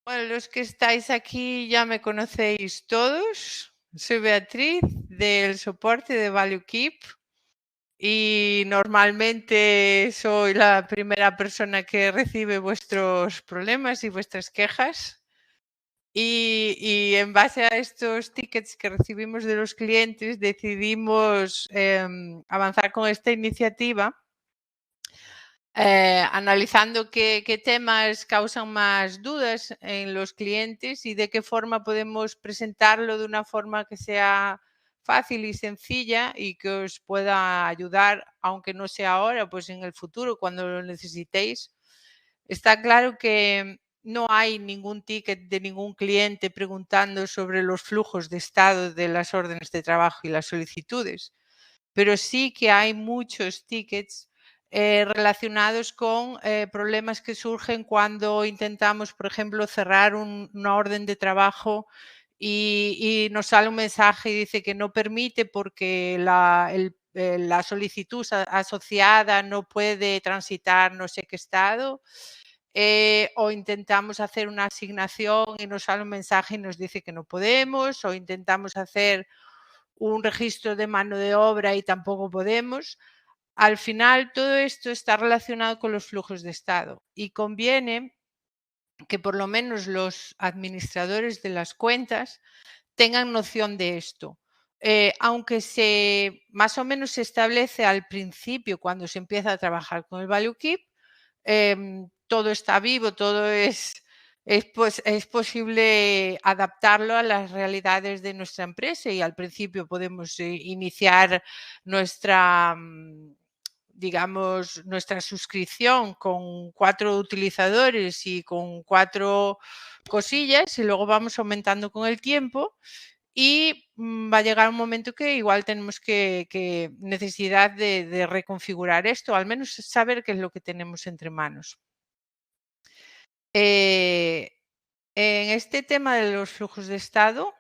Bueno, los que estáis aquí ya me conocéis todos. Soy Beatriz del soporte de ValueKeep y normalmente soy la primera persona que recibe vuestros problemas y vuestras quejas. Y en base a estos tickets que recibimos de los clientes decidimos avanzar con esta iniciativa. Analizando qué temas causan más dudas en los clientes y de qué forma podemos presentarlo de una forma que sea fácil y sencilla y que os pueda ayudar, aunque no sea ahora, pues en el futuro, cuando lo necesitéis. Está claro que no hay ningún ticket de ningún cliente preguntando sobre los flujos de estado de las órdenes de trabajo y las solicitudes, pero sí que hay muchos tickets relacionados con problemas que surgen cuando intentamos, por ejemplo, cerrar una orden de trabajo y nos sale un mensaje y dice que no permite porque la solicitud asociada no puede transitar no sé qué estado. O intentamos hacer una asignación y nos sale un mensaje y nos dice que no podemos, o intentamos hacer un registro de mano de obra y tampoco podemos. Al final, todo esto está relacionado con los flujos de estado y conviene que por lo menos los administradores de las cuentas tengan noción de esto. Aunque más o menos se establece al principio cuando se empieza a trabajar con el ValueKeep, todo está vivo, todo es posible adaptarlo a las realidades de nuestra empresa y al principio podemos iniciar nuestra, digamos, nuestra suscripción con 4 utilizadores y con 4 cosillas y luego vamos aumentando con el tiempo y va a llegar un momento que igual tenemos que necesidad de reconfigurar esto, al menos saber qué es lo que tenemos entre manos. En este tema de los flujos de estado,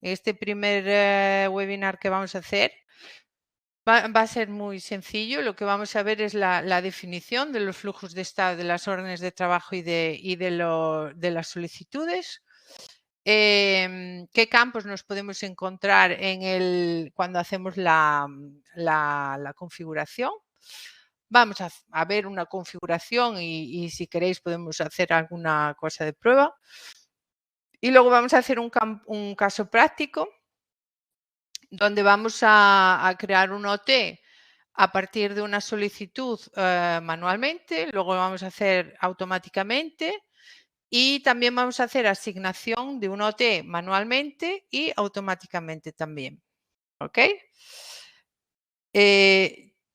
este primer webinar que vamos a hacer, va a ser muy sencillo. Lo que vamos a ver es la definición de los flujos de estado de las órdenes de trabajo y de las solicitudes. ¿Qué campos nos podemos encontrar cuando hacemos la configuración? Vamos a ver una configuración y si queréis podemos hacer alguna cosa de prueba. Y luego vamos a hacer un caso práctico donde vamos a crear un OT a partir de una solicitud manualmente, luego lo vamos a hacer automáticamente y también vamos a hacer asignación de un OT manualmente y automáticamente también. ¿Ok?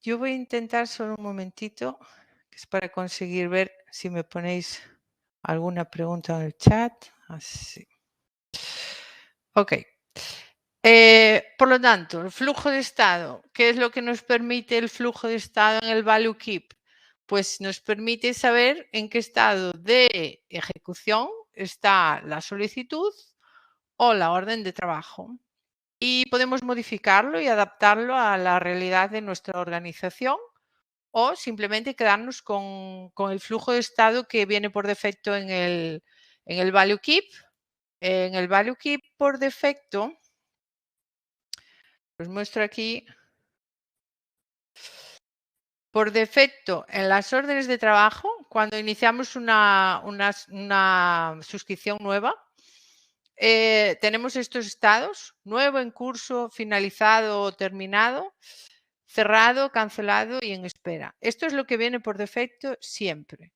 Yo voy a intentar solo un momentito, que es para conseguir ver si me ponéis alguna pregunta en el chat. Así. Ok. Por lo tanto, el flujo de estado, ¿qué es lo que nos permite el flujo de estado en el ValueKeep? Pues nos permite saber en qué estado de ejecución está la solicitud o la orden de trabajo. Y podemos modificarlo y adaptarlo a la realidad de nuestra organización o simplemente quedarnos con el flujo de estado que viene por defecto en el ValueKeep. En el ValueKeep por defecto, os muestro aquí, por defecto en las órdenes de trabajo, cuando iniciamos una suscripción nueva, tenemos estos estados: nuevo, en curso, finalizado o terminado, cerrado, cancelado y en espera. Esto es lo que viene por defecto siempre.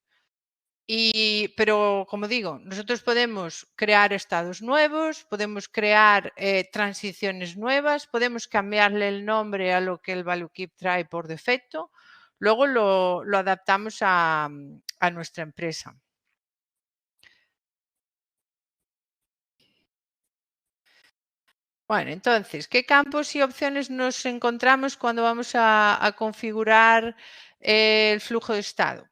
Pero, como digo, nosotros podemos crear estados nuevos, podemos crear transiciones nuevas, podemos cambiarle el nombre a lo que el ValueKeep trae por defecto. Luego lo adaptamos a nuestra empresa. Bueno, entonces, ¿qué campos y opciones nos encontramos cuando vamos a configurar el flujo de estado?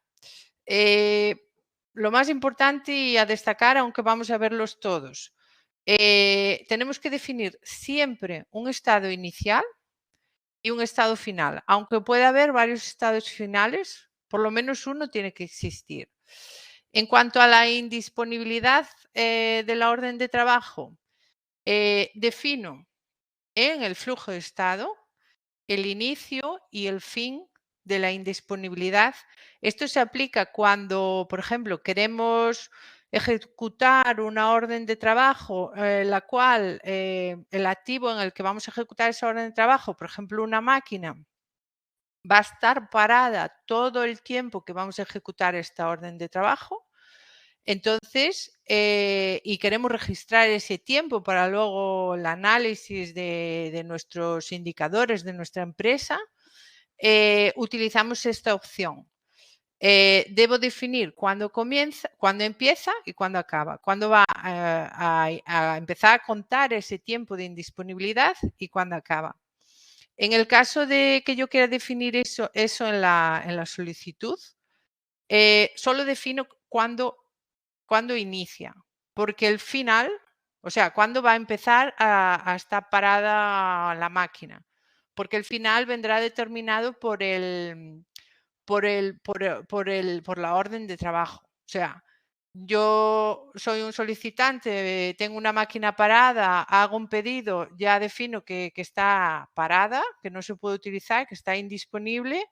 Lo más importante y a destacar, aunque vamos a verlos todos, tenemos que definir siempre un estado inicial y un estado final. Aunque pueda haber varios estados finales, por lo menos uno tiene que existir. En cuanto a la indisponibilidad de la orden de trabajo, defino en el flujo de estado el inicio y el fin de la indisponibilidad. Esto se aplica cuando, por ejemplo, queremos ejecutar una orden de trabajo, la cual el activo en el que vamos a ejecutar esa orden de trabajo, por ejemplo, una máquina, va a estar parada todo el tiempo que vamos a ejecutar esta orden de trabajo. Entonces, y queremos registrar ese tiempo para luego el análisis de nuestros indicadores de nuestra empresa, utilizamos esta opción. Debo definir cuándo empieza y cuándo acaba, cuándo va a empezar a contar ese tiempo de indisponibilidad y cuándo acaba. En el caso de que yo quiera definir eso en la solicitud, solo defino cuándo inicia, porque el final, o sea, cuándo va a empezar a estar parada la máquina, porque el final vendrá determinado por la orden de trabajo. O sea, yo soy un solicitante, tengo una máquina parada, hago un pedido, ya defino que está parada, que no se puede utilizar, que está indisponible.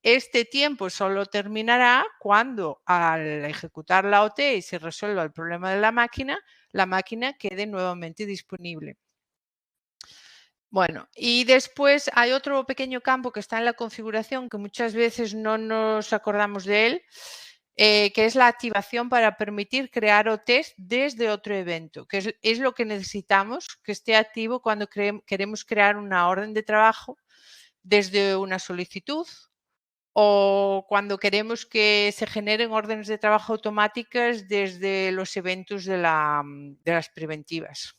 Este tiempo solo terminará cuando al ejecutar la OT y se resuelva el problema de la máquina quede nuevamente disponible. Bueno, y después hay otro pequeño campo que está en la configuración que muchas veces no nos acordamos de él, que es la activación para permitir crear OTs desde otro evento, que es lo que necesitamos que esté activo cuando queremos crear una orden de trabajo desde una solicitud o cuando queremos que se generen órdenes de trabajo automáticas desde los eventos de las preventivas.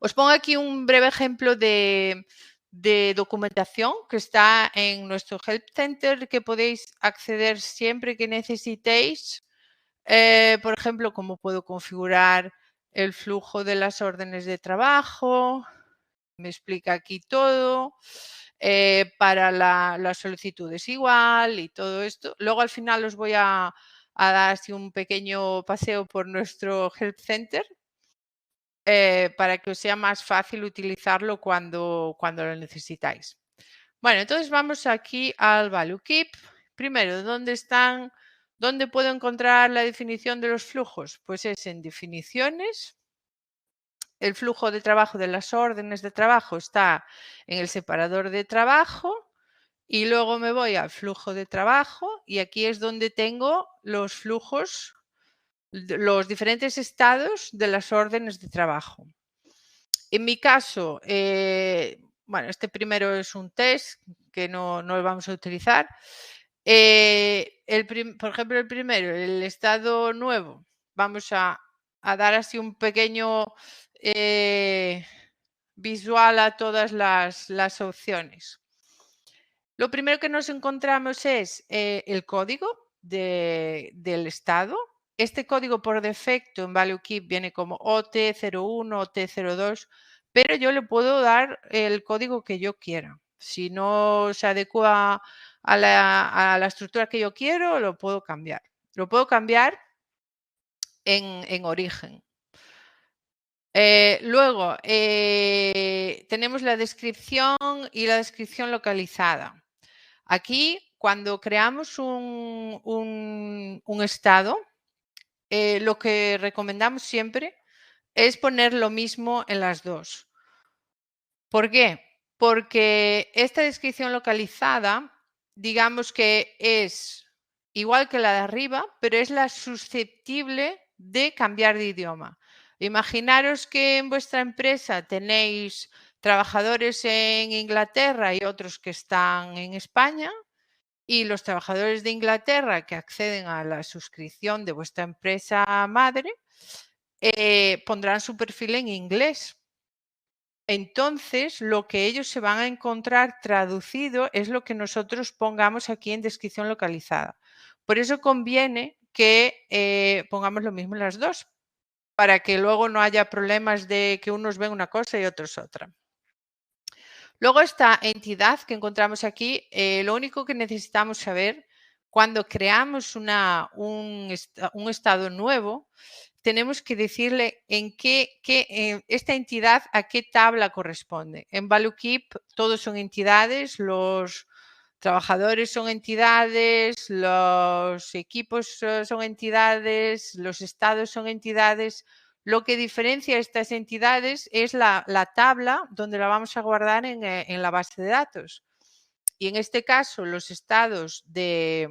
Os pongo aquí un breve ejemplo de documentación que está en nuestro Help Center, que podéis acceder siempre que necesitéis. Por ejemplo, cómo puedo configurar el flujo de las órdenes de trabajo. Me explica aquí todo. Para las solicitudes igual y todo esto. Luego al final os voy a dar así un pequeño paseo por nuestro Help Center para que os sea más fácil utilizarlo cuando lo necesitáis. Bueno, entonces vamos aquí al Value Keep. Primero, ¿dónde puedo encontrar la definición de los flujos? Pues es en definiciones. El flujo de trabajo de las órdenes de trabajo está en el separador de trabajo y luego me voy al flujo de trabajo y aquí es donde tengo los flujos, los diferentes estados de las órdenes de trabajo. En mi caso, bueno, este primero es un test que no lo vamos a utilizar. Por ejemplo, el primero, el estado nuevo, vamos a dar así un pequeño visual a todas las opciones. Lo primero que nos encontramos es el código del estado. Este código por defecto en ValueKeep viene como OT01, OT02, pero yo le puedo dar el código que yo quiera. Si no se adecua a la estructura que yo quiero, lo puedo cambiar. Lo puedo cambiar en origen. Luego, tenemos la descripción y la descripción localizada. Aquí, cuando creamos un estado, lo que recomendamos siempre es poner lo mismo en las dos. ¿Por qué? Porque esta descripción localizada, digamos que es igual que la de arriba, pero es la susceptible de cambiar de idioma. Imaginaros que en vuestra empresa tenéis trabajadores en Inglaterra y otros que están en España, y los trabajadores de Inglaterra que acceden a la suscripción de vuestra empresa madre pondrán su perfil en inglés. Entonces, lo que ellos se van a encontrar traducido es lo que nosotros pongamos aquí en descripción localizada. Por eso conviene que pongamos lo mismo en las dos, para que luego no haya problemas de que unos ven una cosa y otros otra. Luego esta entidad que encontramos aquí, lo único que necesitamos saber cuando creamos un estado nuevo, tenemos que decirle esta entidad a qué tabla corresponde. En ValueKeep todos son entidades, los trabajadores son entidades, los equipos son entidades, los estados son entidades. Lo que diferencia estas entidades es la tabla donde la vamos a guardar en la base de datos. Y en este caso, los estados de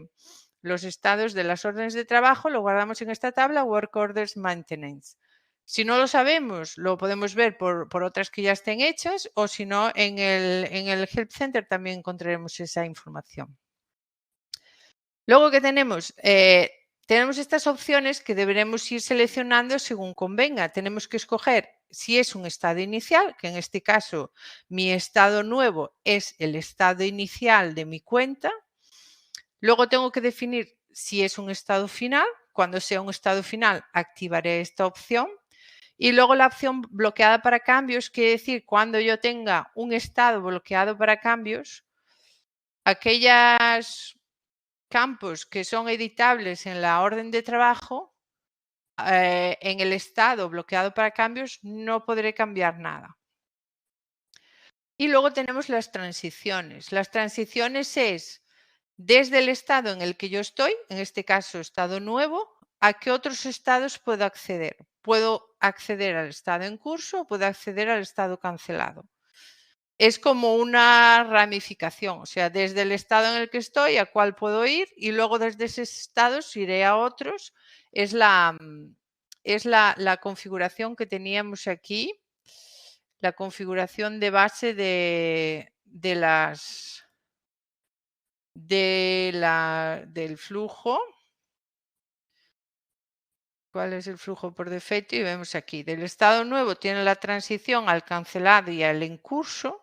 las órdenes de trabajo lo guardamos en esta tabla Work Orders Maintenance. Si no lo sabemos, lo podemos ver por otras que ya estén hechas, o si no, en el Help Center también encontraremos esa información. Luego, ¿qué tenemos? Tenemos estas opciones que deberemos ir seleccionando según convenga. Tenemos que escoger si es un estado inicial, que en este caso mi estado nuevo es el estado inicial de mi cuenta. Luego tengo que definir si es un estado final. Cuando sea un estado final, activaré esta opción. Y luego la opción bloqueada para cambios, quiere decir, cuando yo tenga un estado bloqueado para cambios, aquellos campos que son editables en la orden de trabajo, en el estado bloqueado para cambios, no podré cambiar nada. Y luego tenemos las transiciones. Las transiciones es desde el estado en el que yo estoy, en este caso estado nuevo, ¿a qué otros estados puedo acceder? Puedo acceder al estado en curso o puedo acceder al estado cancelado. Es como una ramificación, o sea, desde el estado en el que estoy a cuál puedo ir y luego desde esos estados iré a otros. Es la configuración que teníamos aquí, la configuración de base del flujo. ¿Cuál es el flujo por defecto? Y vemos aquí, del estado nuevo tiene la transición al cancelado y al en curso.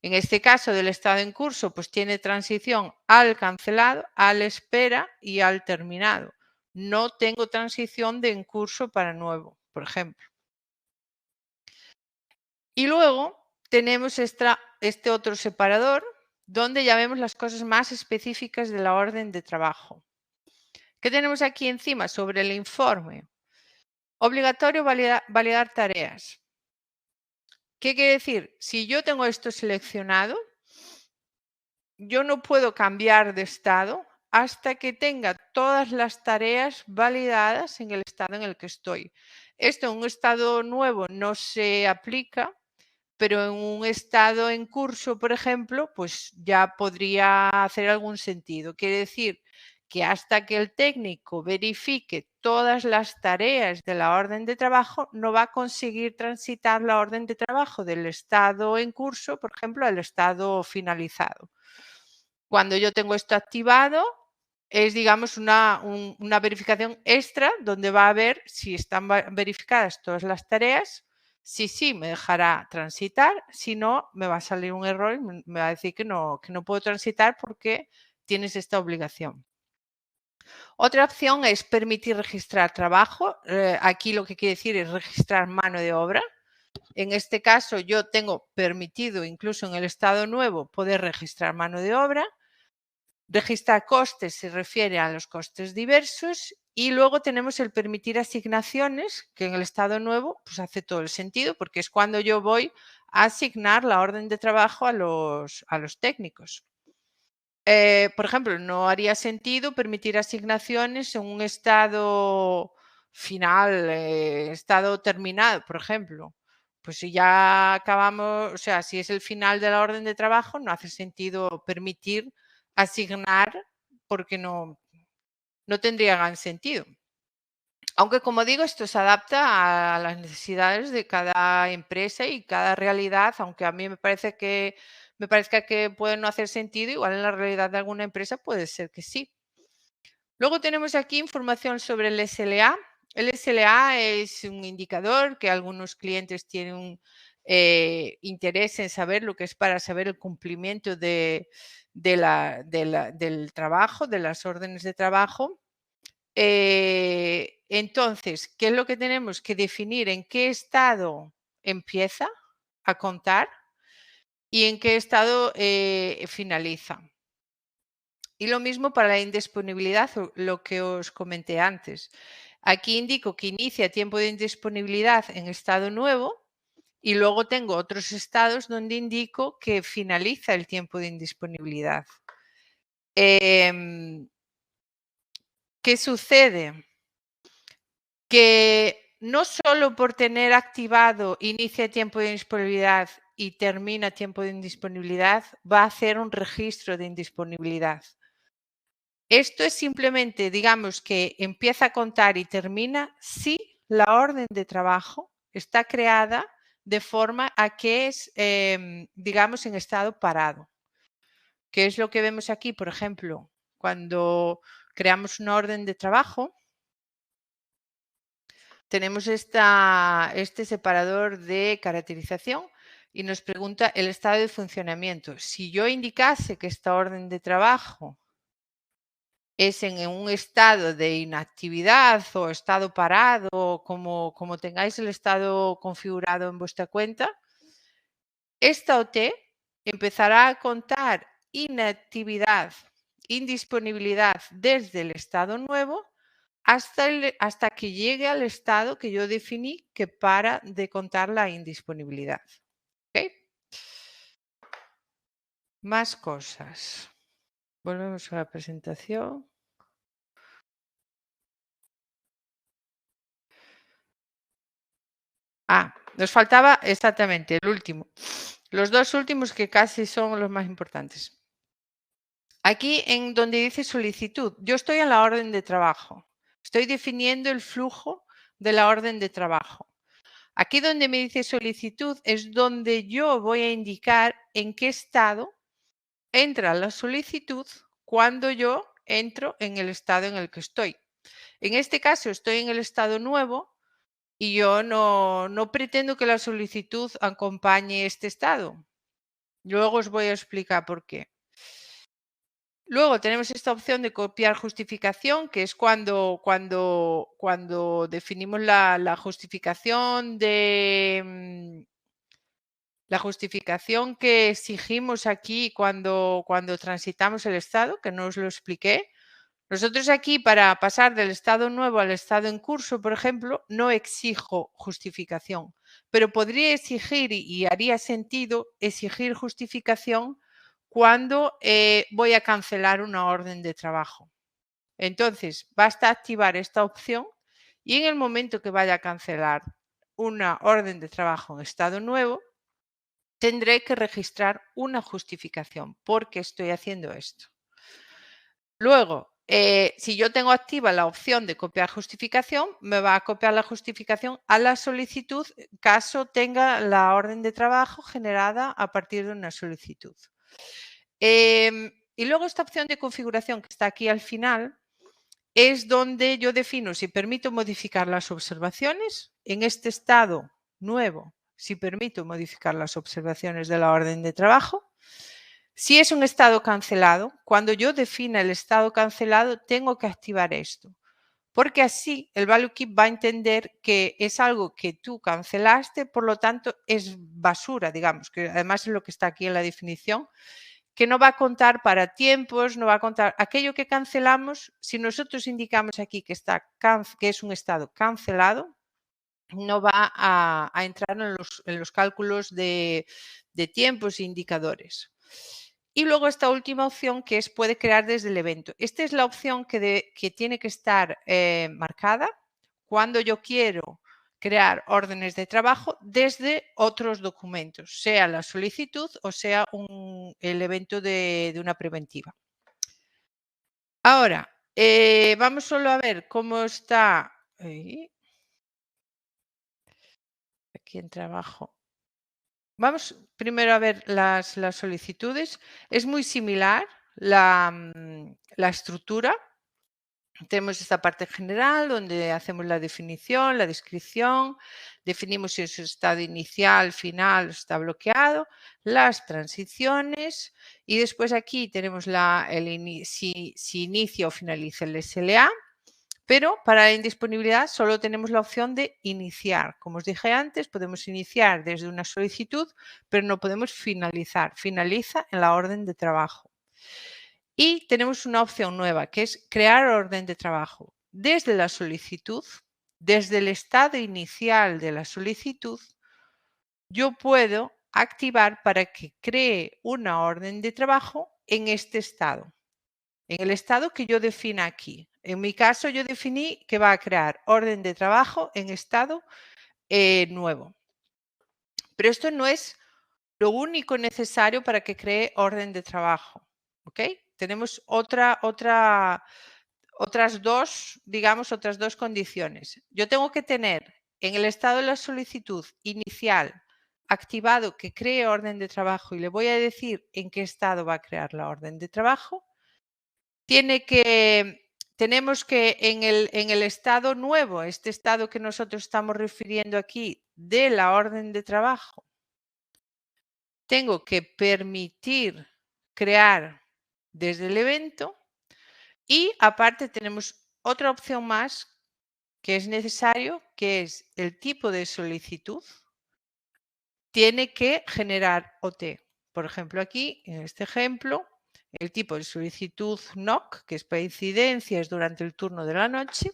En este caso del estado en curso, pues tiene transición al cancelado, al espera y al terminado. No tengo transición de en curso para nuevo, por ejemplo. Y luego tenemos este otro separador donde ya vemos las cosas más específicas de la orden de trabajo. ¿Qué tenemos aquí encima sobre el informe? Obligatorio validar tareas. ¿Qué quiere decir? Si yo tengo esto seleccionado, yo no puedo cambiar de estado hasta que tenga todas las tareas validadas en el estado en el que estoy. Esto en un estado nuevo no se aplica, pero en un estado en curso, por ejemplo, pues ya podría hacer algún sentido. Quiere decir que hasta que el técnico verifique todas las tareas de la orden de trabajo, no va a conseguir transitar la orden de trabajo del estado en curso, por ejemplo, al estado finalizado. Cuando yo tengo esto activado, es, digamos, una verificación extra donde va a ver si están verificadas todas las tareas. Si sí, me dejará transitar. Si no, me va a salir un error y me va a decir que no puedo transitar porque tienes esta obligación. Otra opción es permitir registrar trabajo. Aquí lo que quiere decir es registrar mano de obra. En este caso, yo tengo permitido, incluso en el estado nuevo, poder registrar mano de obra. Registrar costes se refiere a los costes diversos y luego tenemos el permitir asignaciones, que en el estado nuevo pues hace todo el sentido porque es cuando yo voy a asignar la orden de trabajo a los técnicos. Por ejemplo, no haría sentido permitir asignaciones en un estado final, estado terminado, por ejemplo. Pues si ya acabamos, o sea, si es el final de la orden de trabajo, no hace sentido permitir asignar porque no tendría gran sentido. Aunque, como digo, esto se adapta a las necesidades de cada empresa y cada realidad, aunque a mí me parezca que puede no hacer sentido, igual en la realidad de alguna empresa puede ser que sí. Luego tenemos aquí información sobre el SLA. El SLA es un indicador que algunos clientes tienen un interés en saber, lo que es para saber el cumplimiento del trabajo, de las órdenes de trabajo. Entonces, ¿qué es lo que tenemos que definir? ¿En qué estado empieza a contar y en qué estado finaliza? Y lo mismo para la indisponibilidad, lo que os comenté antes. Aquí indico que inicia tiempo de indisponibilidad en estado nuevo y luego tengo otros estados donde indico que finaliza el tiempo de indisponibilidad. ¿Qué sucede? Que no solo por tener activado inicia tiempo de indisponibilidad y termina tiempo de indisponibilidad, va a hacer un registro de indisponibilidad. Esto es simplemente, digamos, que empieza a contar y termina si la orden de trabajo está creada de forma a que es, digamos, en estado parado. ¿Qué es lo que vemos aquí? Por ejemplo, cuando creamos una orden de trabajo, tenemos este separador de caracterización y nos pregunta el estado de funcionamiento. Si yo indicase que esta orden de trabajo es en un estado de inactividad o estado parado, como tengáis el estado configurado en vuestra cuenta, esta OT empezará a contar inactividad, indisponibilidad desde el estado nuevo hasta que llegue al estado que yo definí que para de contar la indisponibilidad. ¿Ok? Más cosas. Volvemos a la presentación. Nos faltaba exactamente el último. Los dos últimos que casi son los más importantes. Aquí en donde dice solicitud, yo estoy en la orden de trabajo. Estoy definiendo el flujo de la orden de trabajo. Aquí donde me dice solicitud es donde yo voy a indicar en qué estado entra la solicitud cuando yo entro en el estado en el que estoy. En este caso estoy en el estado nuevo y yo no pretendo que la solicitud acompañe este estado. Luego os voy a explicar por qué. Luego tenemos esta opción de copiar justificación, que es cuando definimos la justificación la justificación que exigimos aquí cuando transitamos el estado, que no os lo expliqué. Nosotros aquí, para pasar del estado nuevo al estado en curso, por ejemplo, no exijo justificación, pero podría exigir y haría sentido exigir justificación cuando voy a cancelar una orden de trabajo. Entonces, basta activar esta opción y en el momento que vaya a cancelar una orden de trabajo en estado nuevo, tendré que registrar una justificación. ¿Por qué estoy haciendo esto? Luego, si yo tengo activa la opción de copiar justificación, me va a copiar la justificación a la solicitud caso tenga la orden de trabajo generada a partir de una solicitud. Y luego esta opción de configuración que está aquí al final es donde yo defino si permito modificar las observaciones en este estado nuevo, si permito modificar las observaciones de la orden de trabajo. Si es un estado cancelado, cuando yo defina el estado cancelado, tengo que activar esto, porque así el ValueKeep va a entender que es algo que tú cancelaste, por lo tanto es basura, digamos, que además es lo que está aquí en la definición, que no va a contar para tiempos, no va a contar aquello que cancelamos. Si nosotros indicamos aquí que es un estado cancelado, no va a entrar en los cálculos de tiempos e indicadores. Y luego esta última opción que es puede crear desde el evento. Esta es la opción que tiene que estar marcada cuando yo quiero crear órdenes de trabajo desde otros documentos, sea la solicitud o sea el evento de una preventiva. Ahora, vamos solo a ver cómo está aquí en trabajo. Vamos primero a ver las solicitudes. Es muy similar la estructura. Tenemos esta parte general donde hacemos la definición, la descripción, definimos si es estado inicial, final, está bloqueado, las transiciones y después aquí tenemos si inicia o finaliza el SLA. Pero para la indisponibilidad solo tenemos la opción de iniciar. Como os dije antes, podemos iniciar desde una solicitud, pero no podemos finalizar. Finaliza en la orden de trabajo. Y tenemos una opción nueva que es crear orden de trabajo. Desde la solicitud, desde el estado inicial de la solicitud, yo puedo activar para que cree una orden de trabajo en este estado, en el estado que yo defina aquí. En mi caso, yo definí que va a crear orden de trabajo en estado nuevo. Pero esto no es lo único necesario para que cree orden de trabajo. ¿Ok? Tenemos otras dos, digamos, otras dos condiciones. Yo tengo que tener en el estado de la solicitud inicial activado que cree orden de trabajo y le voy a decir en qué estado va a crear la orden de trabajo. Tenemos que en el estado nuevo, este estado que nosotros estamos refiriendo aquí de la orden de trabajo, tengo que permitir crear desde el evento y aparte tenemos otra opción más que es necesario, que es el tipo de solicitud tiene que generar OT. Por ejemplo, aquí, en este ejemplo, el tipo de solicitud NOC, que es para incidencias durante el turno de la noche,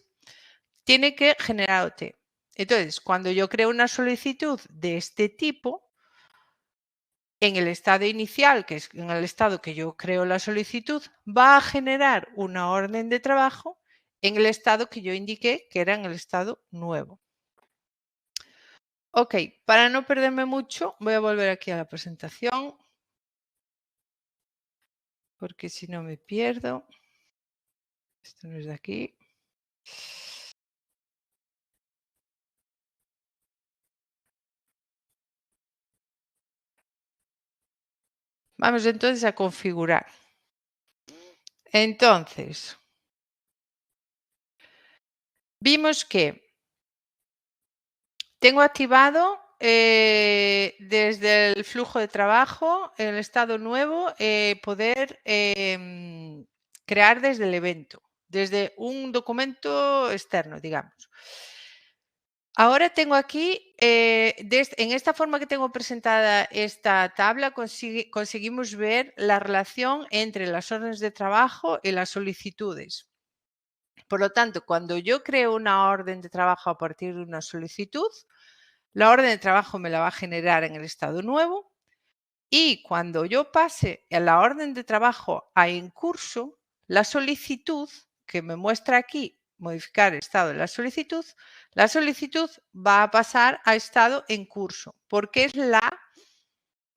tiene que generar OT. Entonces, cuando yo creo una solicitud de este tipo, en el estado inicial, que es en el estado que yo creo la solicitud, va a generar una orden de trabajo en el estado que yo indiqué, que era en el estado nuevo. Ok, para no perderme mucho, voy a volver aquí a la presentación, porque si no me pierdo. Esto no es de aquí. Vamos entonces a configurar. Entonces, vimos que tengo activado desde el flujo de trabajo, en el estado nuevo, poder crear desde el evento, desde un documento externo, digamos. Ahora tengo aquí, en esta forma que tengo presentada esta tabla, conseguimos ver la relación entre las órdenes de trabajo y las solicitudes. Por lo tanto, cuando yo creo una orden de trabajo a partir de una solicitud, la orden de trabajo me la va a generar en el estado nuevo y cuando yo pase a la orden de trabajo a en curso, la solicitud que me muestra aquí, modificar el estado de la solicitud va a pasar a estado en curso, porque es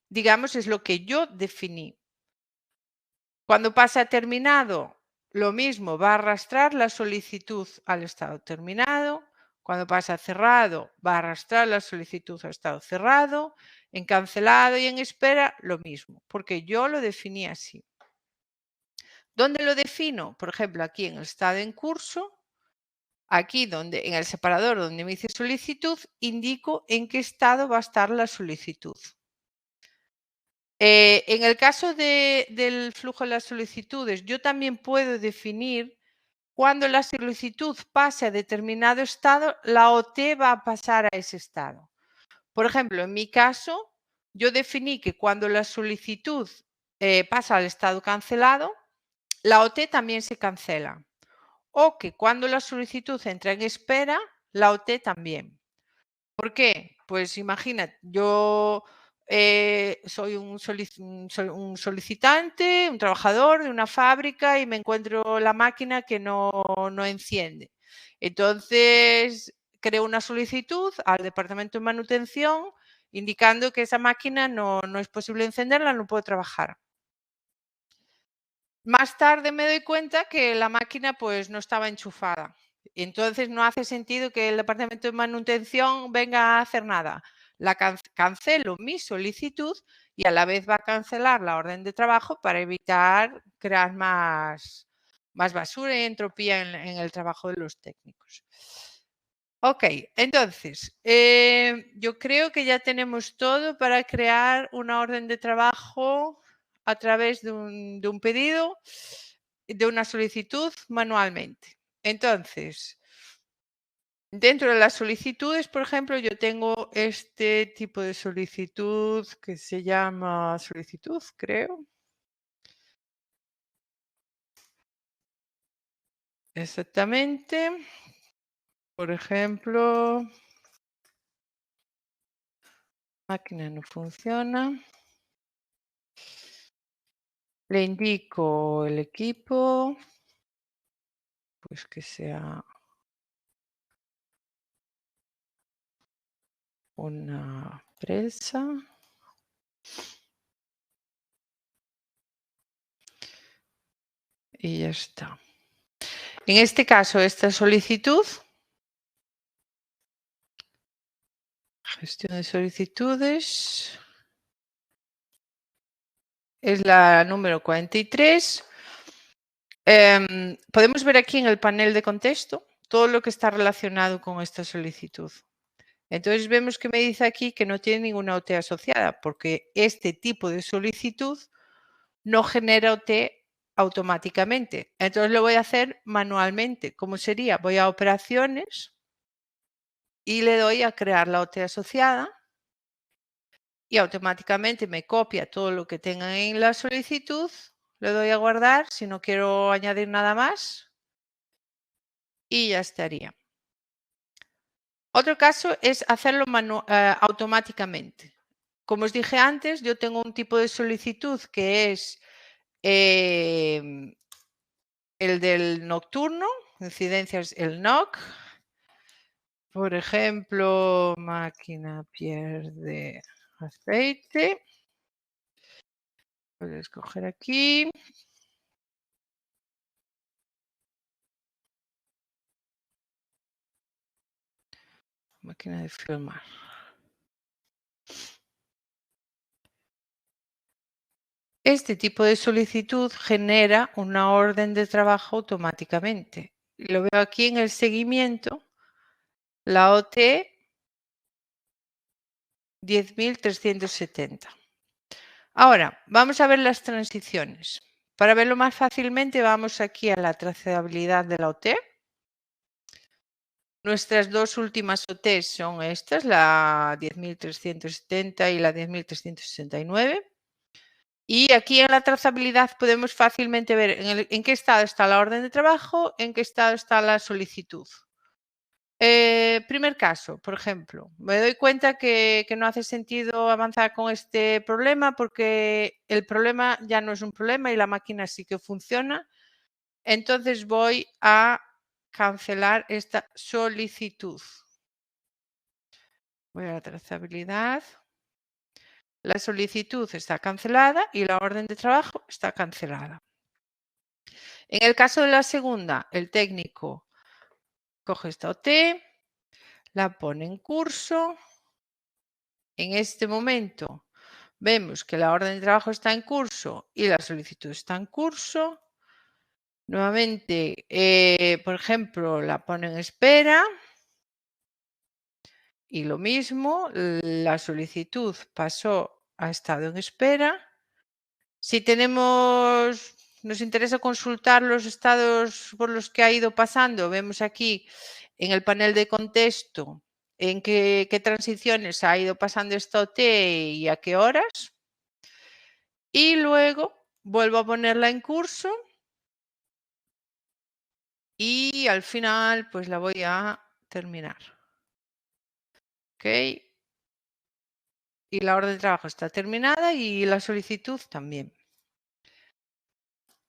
digamos, es lo que yo definí. Cuando pasa a terminado, lo mismo, va a arrastrar la solicitud al estado terminado. Cuando pasa a cerrado, va a arrastrar la solicitud al estado cerrado. En cancelado y en espera, lo mismo, porque yo lo definí así. ¿Dónde lo defino? Por ejemplo, aquí en el estado en curso, aquí donde en el separador donde me dice solicitud, indico en qué estado va a estar la solicitud. En el caso del flujo de las solicitudes, yo también puedo definir cuando la solicitud pase a determinado estado, la OT va a pasar a ese estado. Por ejemplo, en mi caso, yo definí que cuando la solicitud pasa al estado cancelado, la OT también se cancela. O que cuando la solicitud entra en espera, la OT también. ¿Por qué? Pues imagina, yo soy un solicitante, un trabajador de una fábrica y me encuentro la máquina que no enciende. Entonces, creo una solicitud al departamento de manutención indicando que esa máquina no es posible encenderla, no puedo trabajar. Más tarde me doy cuenta que la máquina pues no estaba enchufada. Entonces no hace sentido que el departamento de manutención venga a hacer nada. Cancelo mi solicitud y a la vez va a cancelar la orden de trabajo para evitar crear más basura y entropía en el trabajo de los técnicos. Ok, entonces, yo creo que ya tenemos todo para crear una orden de trabajo a través de un pedido, de una solicitud manualmente. Entonces, dentro de las solicitudes, por ejemplo, yo tengo este tipo de solicitud que se llama solicitud, creo. Exactamente. Por ejemplo, máquina no funciona. Le indico el equipo, pues que sea una presa. Y ya está. En este caso, esta solicitud, gestión de solicitudes, es la número 43. Podemos ver aquí en el panel de contexto todo lo que está relacionado con esta solicitud. Entonces vemos que me dice aquí que no tiene ninguna OT asociada porque este tipo de solicitud no genera OT automáticamente. Entonces lo voy a hacer manualmente. ¿Cómo sería? Voy a operaciones y le doy a crear la OT asociada y automáticamente me copia todo lo que tenga en la solicitud. Le doy a guardar si no quiero añadir nada más y ya estaría. Otro caso es hacerlo automáticamente. Como os dije antes, yo tengo un tipo de solicitud que es el del nocturno, incidencias, el NOC. Por ejemplo, máquina pierde aceite. Voy a escoger aquí. Máquina de filmar. Este tipo de solicitud genera una orden de trabajo automáticamente. Lo veo aquí en el seguimiento, la OT 10.370. Ahora, vamos a ver las transiciones. Para verlo más fácilmente, vamos aquí a la trazabilidad de la OT. Nuestras dos últimas OT son estas, la 10.370 y la 10.369. Y aquí en la trazabilidad podemos fácilmente ver en qué estado está la orden de trabajo, en qué estado está la solicitud. Primer caso, por ejemplo, me doy cuenta que no hace sentido avanzar con este problema porque el problema ya no es un problema y la máquina sí que funciona. Entonces voy a cancelar esta solicitud. Voy a la trazabilidad. La solicitud está cancelada y la orden de trabajo está cancelada. En el caso de la segunda, el técnico coge esta OT, la pone en curso. En este momento vemos que la orden de trabajo está en curso y la solicitud está en curso. Nuevamente, por ejemplo, la pone en espera. Y lo mismo, la solicitud pasó a estado en espera. Si nos interesa consultar los estados por los que ha ido pasando, vemos aquí en el panel de contexto en qué transiciones ha ido pasando esta OT y a qué horas. Y luego vuelvo a ponerla en curso y al final pues la voy a terminar. ¿Ok? Y la orden de trabajo está terminada y la solicitud también.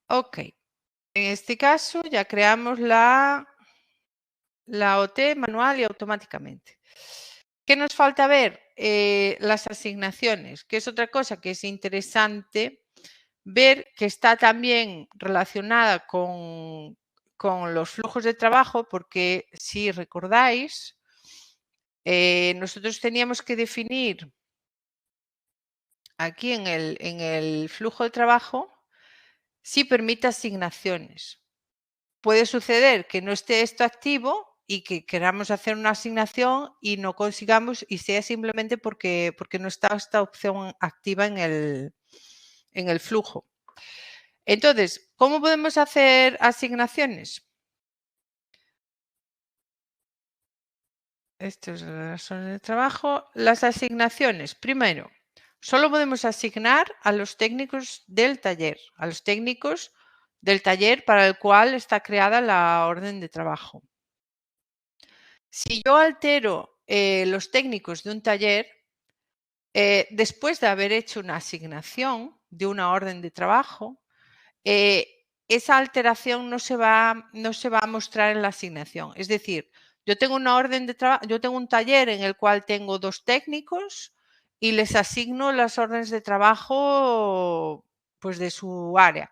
Ok. En este caso ya creamos la OT manual y automáticamente. ¿Qué nos falta ver? Las asignaciones, que es otra cosa que es interesante ver que está también relacionada con los flujos de trabajo, porque si recordáis, nosotros teníamos que definir aquí en el flujo de trabajo si permite asignaciones. Puede suceder que no esté esto activo y que queramos hacer una asignación y no consigamos y sea simplemente porque no está esta opción activa en el flujo. Entonces, ¿cómo podemos hacer asignaciones? Estas son las zonas de trabajo. Las asignaciones, primero, solo podemos asignar a los técnicos del taller, a los técnicos del taller para el cual está creada la orden de trabajo. Si yo altero los técnicos de un taller, después de haber hecho una asignación de una orden de trabajo, esa alteración no se va a mostrar en la asignación. Es decir, yo tengo una orden de trabajo, yo tengo un taller en el cual tengo 2 técnicos y les asigno las órdenes de trabajo, pues, de su área.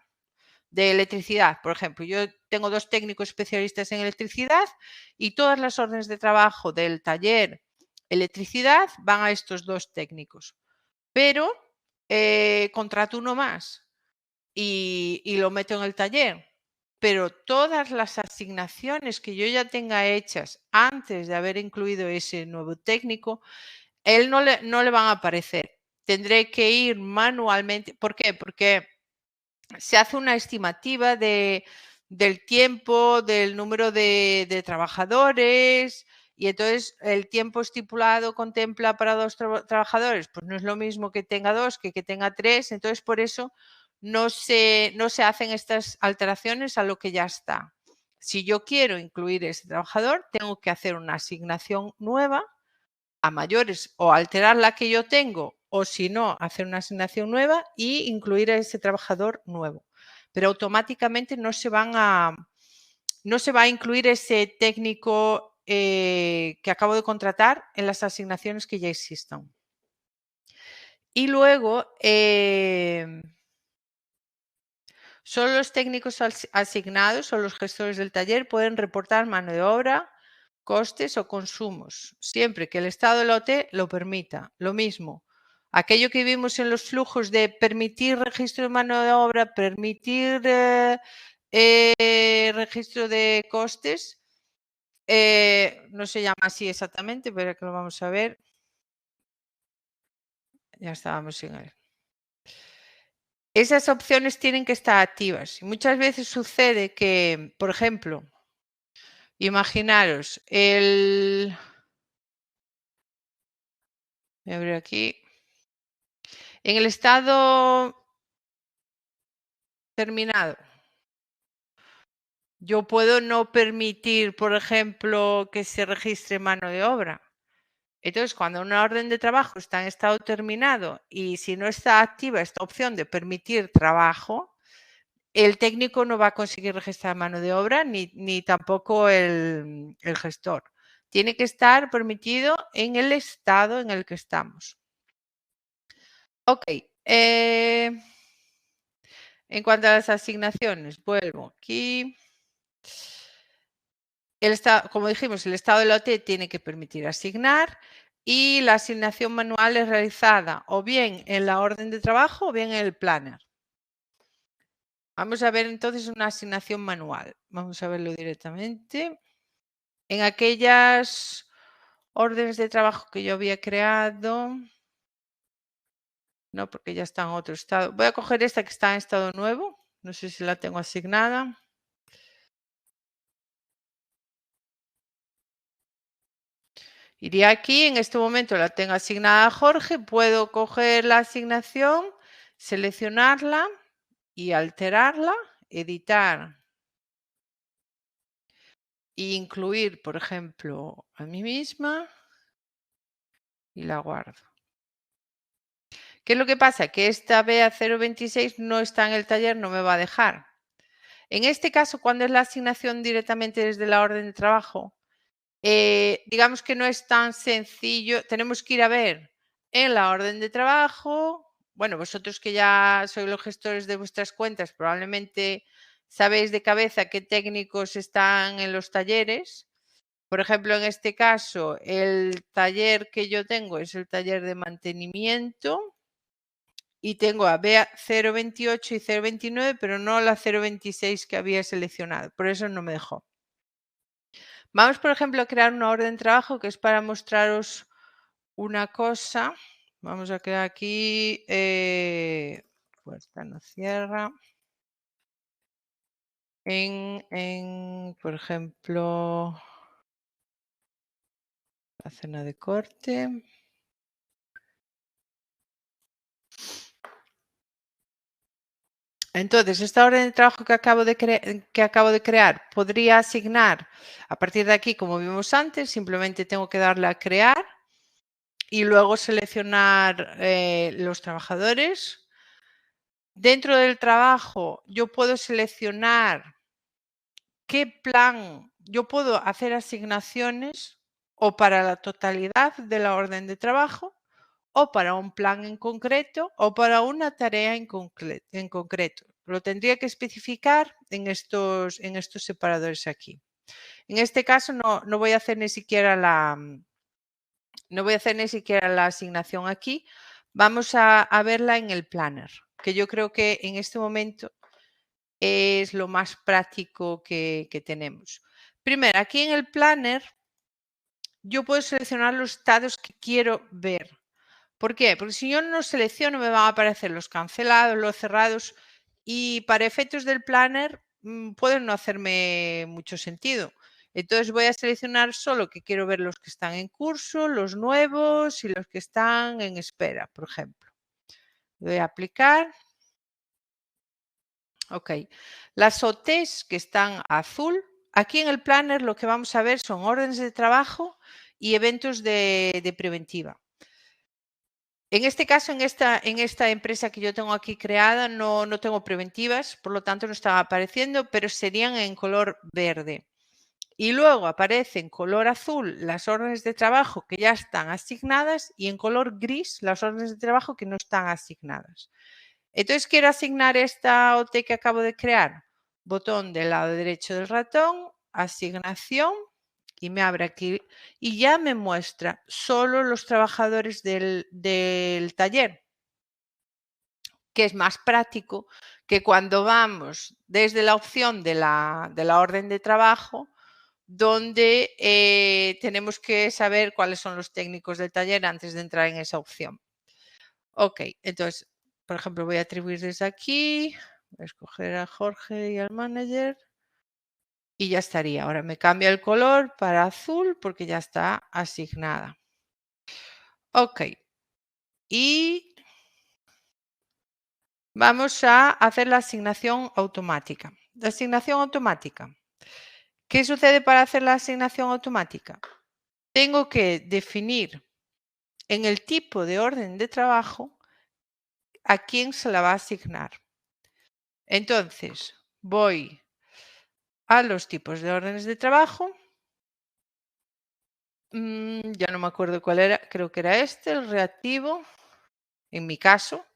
De electricidad, por ejemplo. Yo tengo 2 técnicos especialistas en electricidad y todas las órdenes de trabajo del taller electricidad van a estos 2 técnicos. Pero contrato uno más y lo meto en el taller. Pero todas las asignaciones que yo ya tenga hechas antes de haber incluido ese nuevo técnico, él no le van a aparecer. Tendré que ir manualmente. ¿Por qué? Porque se hace una estimativa del tiempo, del número de trabajadores, y entonces el tiempo estipulado contempla para 2 trabajadores, pues no es lo mismo que tenga 2 que tenga 3, entonces por eso no se hacen estas alteraciones a lo que ya está. Si yo quiero incluir ese trabajador, tengo que hacer una asignación nueva a mayores o alterar la que yo tengo o si no, hacer una asignación nueva y incluir a ese trabajador nuevo. Pero automáticamente no se va a incluir ese técnico que acabo de contratar en las asignaciones que ya existan. Y luego, solo los técnicos asignados o los gestores del taller pueden reportar mano de obra, costes o consumos, siempre que el estado del lote lo permita. Lo mismo, aquello que vimos en los flujos de permitir registro de mano de obra, permitir registro de costes, no se llama así exactamente, pero que lo vamos a ver. Ya estábamos en él. Esas opciones tienen que estar activas. Y muchas veces sucede que, por ejemplo, imaginaros, voy a abrir aquí, en el estado terminado, yo puedo no permitir, por ejemplo, que se registre mano de obra. Entonces, cuando una orden de trabajo está en estado terminado y si no está activa esta opción de permitir trabajo, el técnico no va a conseguir registrar mano de obra ni tampoco el gestor. Tiene que estar permitido en el estado en el que estamos. Ok. En cuanto a las asignaciones, vuelvo aquí. Como dijimos, el estado del lote tiene que permitir asignar y la asignación manual es realizada o bien en la orden de trabajo o bien en el planner. Vamos a ver entonces una asignación manual. Vamos a verlo directamente. En aquellas órdenes de trabajo que yo había creado, no, porque ya está en otro estado. Voy a coger esta que está en estado nuevo. No sé si la tengo asignada. Iría aquí, en este momento la tengo asignada a Jorge, puedo coger la asignación, seleccionarla y alterarla, editar e incluir, por ejemplo, a mí misma y la guardo. ¿Qué es lo que pasa? Que esta BA026 no está en el taller, no me va a dejar. En este caso, cuando es la asignación directamente desde la orden de trabajo, digamos que no es tan sencillo. Tenemos que ir a ver en la orden de trabajo. Bueno, vosotros que ya sois los gestores de vuestras cuentas, probablemente sabéis de cabeza qué técnicos están en los talleres. Por ejemplo, en este caso, el taller que yo tengo es el taller de mantenimiento y tengo a BA028 y 029, pero no la 026 que había seleccionado. Por eso no me dejó. Vamos, por ejemplo, a crear una orden de trabajo que es para mostraros una cosa. Vamos a crear aquí, pues esta no cierra. Por ejemplo, la zona de corte. Entonces, esta orden de trabajo que acabo de crear, podría asignar, a partir de aquí, como vimos antes, simplemente tengo que darle a crear y luego seleccionar los trabajadores. Dentro del trabajo, yo puedo seleccionar qué plan, yo puedo hacer asignaciones o para la totalidad de la orden de trabajo o para un plan en concreto o para una tarea en concreto. Lo tendría que especificar en estos separadores aquí. En este caso no voy a hacer ni siquiera no voy a hacer ni siquiera la asignación aquí. Vamos a verla en el planner, que yo creo que en este momento es lo más práctico que tenemos. Primero, aquí en el planner, yo puedo seleccionar los estados que quiero ver. ¿Por qué? Porque si yo no selecciono, me van a aparecer los cancelados, los cerrados, y para efectos del planner pueden no hacerme mucho sentido. Entonces voy a seleccionar solo que quiero ver los que están en curso, los nuevos y los que están en espera, por ejemplo. Voy a aplicar. Ok. Las OTs que están azul, aquí en el planner lo que vamos a ver son órdenes de trabajo y eventos de preventiva. En este caso, en esta empresa que yo tengo aquí creada, no tengo preventivas, por lo tanto no están apareciendo, pero serían en color verde. Y luego aparece en color azul las órdenes de trabajo que ya están asignadas y en color gris las órdenes de trabajo que no están asignadas. Entonces quiero asignar esta OT que acabo de crear. Botón del lado derecho del ratón, asignación y me abre aquí y ya me muestra solo los trabajadores del taller, que es más práctico que cuando vamos desde la opción de la orden de trabajo, donde tenemos que saber cuáles son los técnicos del taller antes de entrar en esa opción. Ok, entonces, por ejemplo, voy a atribuir desde aquí, voy a escoger a Jorge y al manager y ya estaría. Ahora me cambia el color para azul porque ya está asignada. Ok, y vamos a hacer la asignación automática. La asignación automática. ¿Qué sucede para hacer la asignación automática? Tengo que definir en el tipo de orden de trabajo a quién se la va a asignar. Entonces, voy a los tipos de órdenes de trabajo. Ya no me acuerdo cuál era, creo que era este, el reactivo, en mi caso.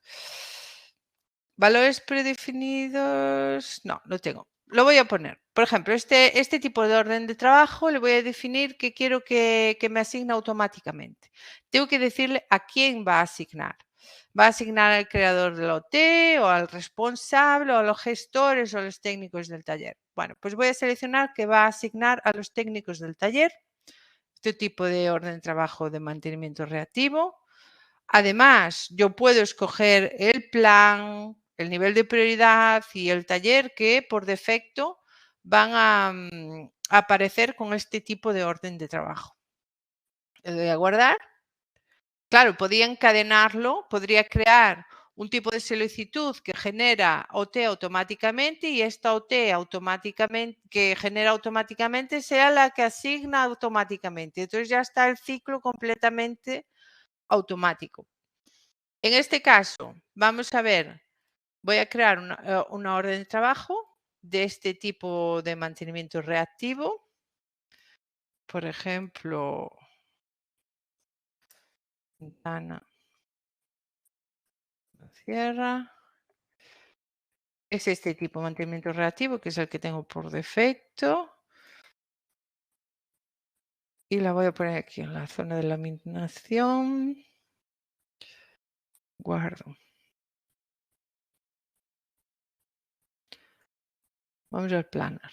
Valores predefinidos, no tengo. Lo voy a poner. Por ejemplo, este tipo de orden de trabajo le voy a definir que quiero que me asigne automáticamente. Tengo que decirle a quién va a asignar. Va a asignar al creador del OT o al responsable o a los gestores o a los técnicos del taller. Bueno, pues voy a seleccionar que va a asignar a los técnicos del taller. Este tipo de orden de trabajo de mantenimiento reactivo. Además, yo puedo escoger el plan, el nivel de prioridad y el taller que por defecto van a aparecer con este tipo de orden de trabajo. Le doy a guardar. Claro, podría encadenarlo, podría crear un tipo de solicitud que genera OT automáticamente y esta OT automáticamente, que genera automáticamente sea la que asigna automáticamente. Entonces ya está el ciclo completamente automático. En este caso, vamos a ver, voy a crear una orden de trabajo de este tipo de mantenimiento reactivo. Por ejemplo, ventana cierra. Es este tipo de mantenimiento reactivo, que es el que tengo por defecto. Y la voy a poner aquí en la zona de laminación. Guardo. Vamos al planner.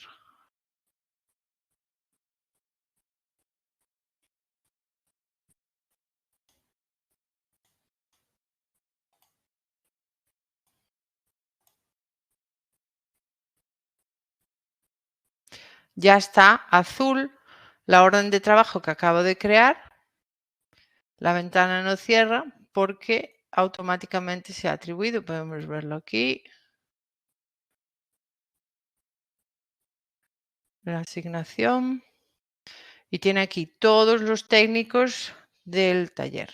Ya está azul la orden de trabajo que acabo de crear. La ventana no cierra porque automáticamente se ha atribuido. Podemos verlo aquí. la asignación y tiene aquí todos los técnicos del taller.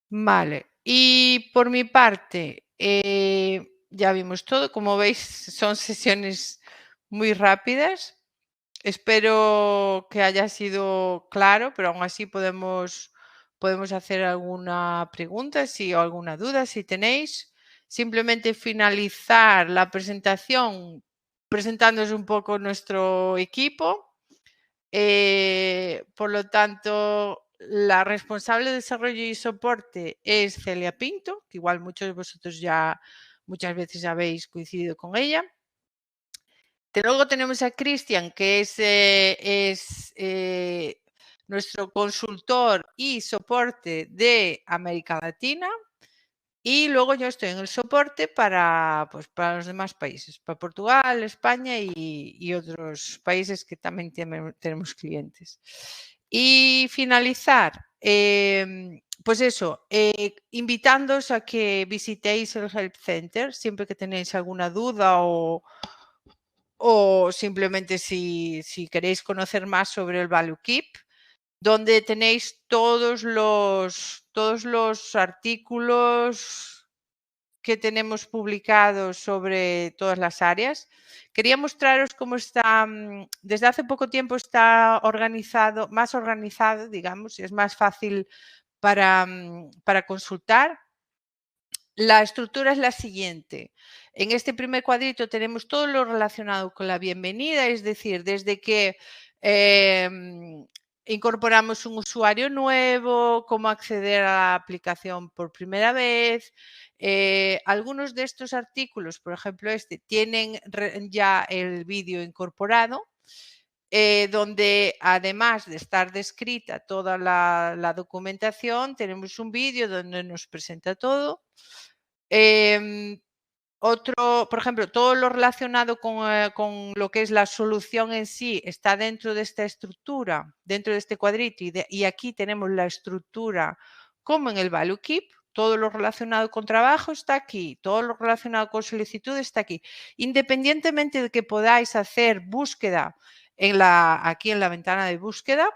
Vale, y por mi parte, ya vimos todo. Como veis, son sesiones muy rápidas. Espero que haya sido claro, pero aún así podemos hacer alguna pregunta o alguna duda si tenéis. Simplemente finalizar la presentación presentándoos un poco nuestro equipo. Por lo tanto, la responsable de desarrollo y soporte es Celia Pinto, que igual muchos de vosotros ya muchas veces habéis coincidido con ella. Luego tenemos a Cristian, que es nuestro consultor y soporte de América Latina. Y luego yo estoy en el soporte para los demás países, para Portugal, España y otros países que también tenemos clientes. Y finalizar, pues eso, invitándoos a que visitéis el Help Center siempre que tenéis alguna duda o simplemente si queréis conocer más sobre el Value Keep, donde tenéis todos los artículos que tenemos publicados sobre todas las áreas. Quería mostraros cómo está, desde hace poco tiempo está más organizado, digamos, y es más fácil para consultar. La estructura es la siguiente. En este primer cuadrito tenemos todo lo relacionado con la bienvenida, es decir, desde que incorporamos un usuario nuevo, cómo acceder a la aplicación por primera vez. Algunos de estos artículos, por ejemplo tienen ya el vídeo incorporado, donde además de estar descrita toda la documentación, tenemos un vídeo donde nos presenta todo. Por ejemplo, todo lo relacionado con lo que es la solución en sí está dentro de esta estructura, dentro de este cuadrito, y aquí tenemos la estructura como en el Value Keep. Todo lo relacionado con trabajo está aquí, todo lo relacionado con solicitud está aquí. Independientemente de que podáis hacer búsqueda aquí en la ventana de búsqueda,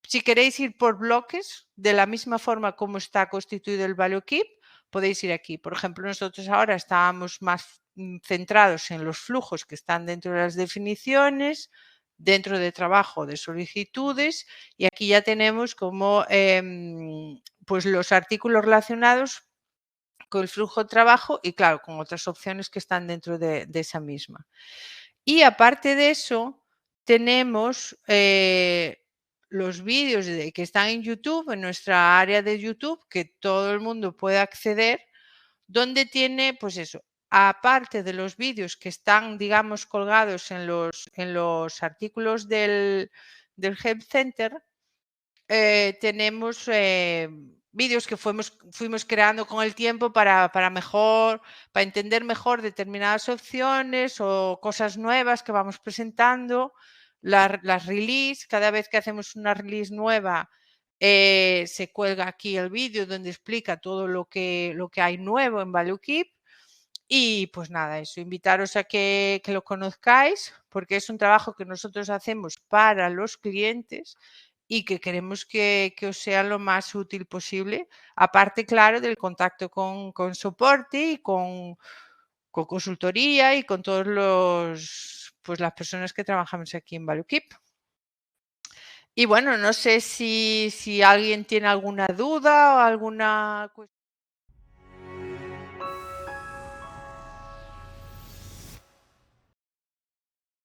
si queréis ir por bloques, de la misma forma como está constituido el Value Keep, podéis ir aquí. Por ejemplo, nosotros ahora estábamos más centrados en los flujos que están dentro de las definiciones, dentro de trabajo de solicitudes, y aquí ya tenemos como pues los artículos relacionados con el flujo de trabajo y, claro, con otras opciones que están dentro de esa misma. Y aparte de eso, tenemos los vídeos que están en YouTube, en nuestra área de YouTube, que todo el mundo puede acceder, donde tiene, pues eso, aparte de los vídeos que están, digamos, colgados en los artículos del Help Center, tenemos vídeos que fuimos creando con el tiempo para entender mejor determinadas opciones o cosas nuevas que vamos presentando. Las release, cada vez que hacemos una release nueva, se cuelga aquí el vídeo donde explica todo lo que hay nuevo en Value Keep. Y pues nada, eso, invitaros a que lo conozcáis, porque es un trabajo que nosotros hacemos para los clientes y que queremos que os sea lo más útil posible, aparte, claro, del contacto con soporte y con consultoría y con todos las personas que trabajamos aquí en ValueKeep. Y bueno, no sé si alguien tiene alguna duda o alguna cuestión.